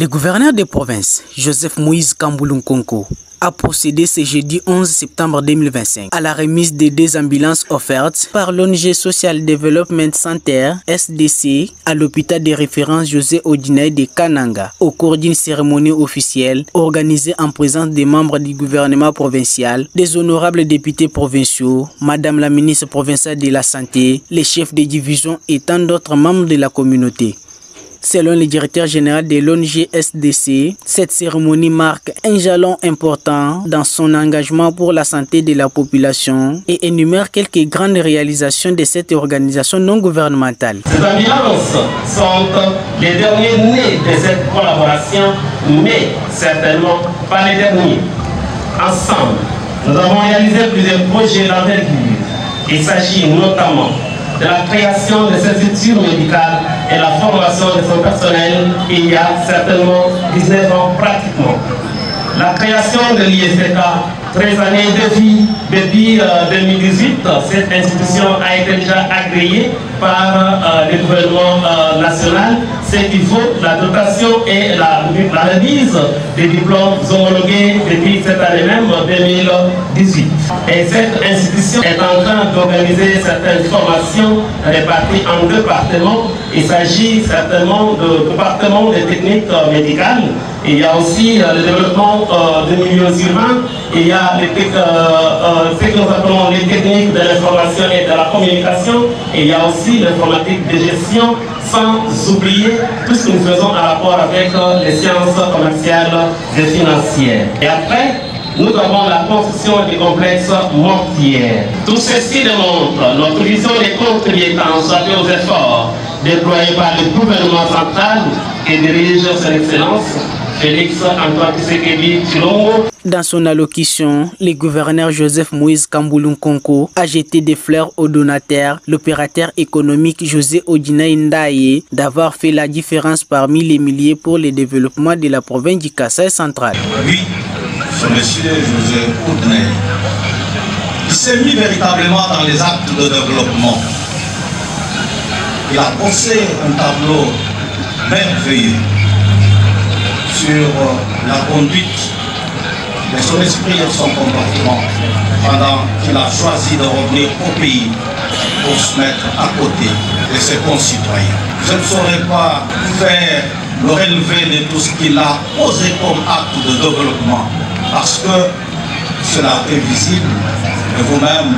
Le gouverneur de province, Joseph Moïse Kamboulou Nkonko, a procédé ce jeudi 11 septembre 2025 à la remise des 2 ambulances offertes par l'ONG Social Development Center SDC à l'hôpital de référence José Odinaye de Kananga au cours d'une cérémonie officielle organisée en présence des membres du gouvernement provincial, des honorables députés provinciaux, Madame la ministre provinciale de la Santé, les chefs de division et tant d'autres membres de la communauté. Selon le directeur général de l'ONG SDC, cette cérémonie marque un jalon important dans son engagement pour la santé de la population et énumère quelques grandes réalisations de cette organisation non gouvernementale. Ces ambulances sont les derniers nés de cette collaboration, mais certainement pas les derniers. Ensemble, nous avons réalisé plusieurs projets d'envergure. Il s'agit notamment de la création de cette structure médicale et la formation de son personnel il y a certainement 19 ans pratiquement. La création de l'ISK, 13 années de vie depuis 2018, cette institution a été déjà agréée par le gouvernement national. C'est qu'il faut la dotation et la remise des diplômes homologués depuis cette année même, 2018. Et cette institution est en train d'organiser certaines formations réparties en 2 départements. Il s'agit certainement de département des techniques médicales. Il y a aussi le développement de milieux urbains. Il y a ce que nous appelons les techniques de l'information et de la communication. Et il y a aussi l'informatique de gestion, sans oublier tout ce que nous faisons en rapport avec les sciences commerciales et financières. Et après, nous avons la construction du complexe mortier. Tout ceci démontre notre vision des contributions aux efforts déployés par le gouvernement central et dirige son excellence Félix Antoine Tshisekedi Tshilombo. Dans son allocution, le gouverneur Joseph Moïse Kamboulou Nkonko a jeté des fleurs au donateur, l'opérateur économique José Odinaye Ndaye, d'avoir fait la différence parmi les milliers pour le développement de la province du Kasaï central. Oui, ce monsieur José Odinaye, il s'est mis véritablement dans les actes de développement. Il a posé un tableau merveilleux sur la conduite de son esprit et son comportement pendant qu'il a choisi de revenir au pays pour se mettre à côté de ses concitoyens. Je ne saurais pas faire le relevé de tout ce qu'il a posé comme acte de développement parce que cela est visible et vous-même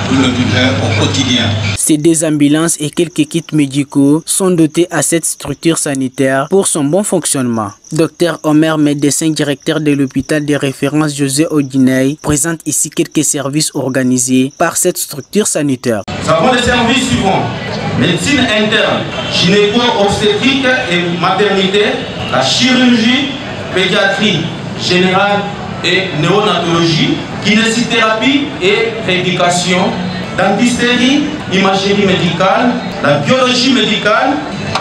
vous le vivez au quotidien. Ces 2 ambulances et quelques kits médicaux sont dotés à cette structure sanitaire pour son bon fonctionnement. Dr Omer, médecin directeur de l'hôpital de référence José Odinaye, présente ici quelques services organisés par cette structure sanitaire. Nous avons des services suivants: médecine interne, gynéco-obstétrique et maternité, la chirurgie, pédiatrie générale et néonatologie, kinésithérapie et rééducation, dentisterie, imagerie médicale, la biologie médicale,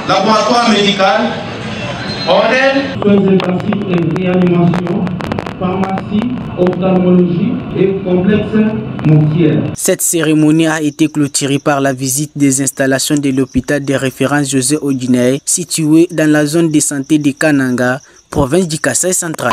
laboratoire médical, ORL, soins intensifs et réanimation, pharmacie, ophtalmologie et complexe mortier. Cette cérémonie a été clôturée par la visite des installations de l'hôpital de référence José Odinaye, situé dans la zone de santé de Kananga, province du Kasaï central.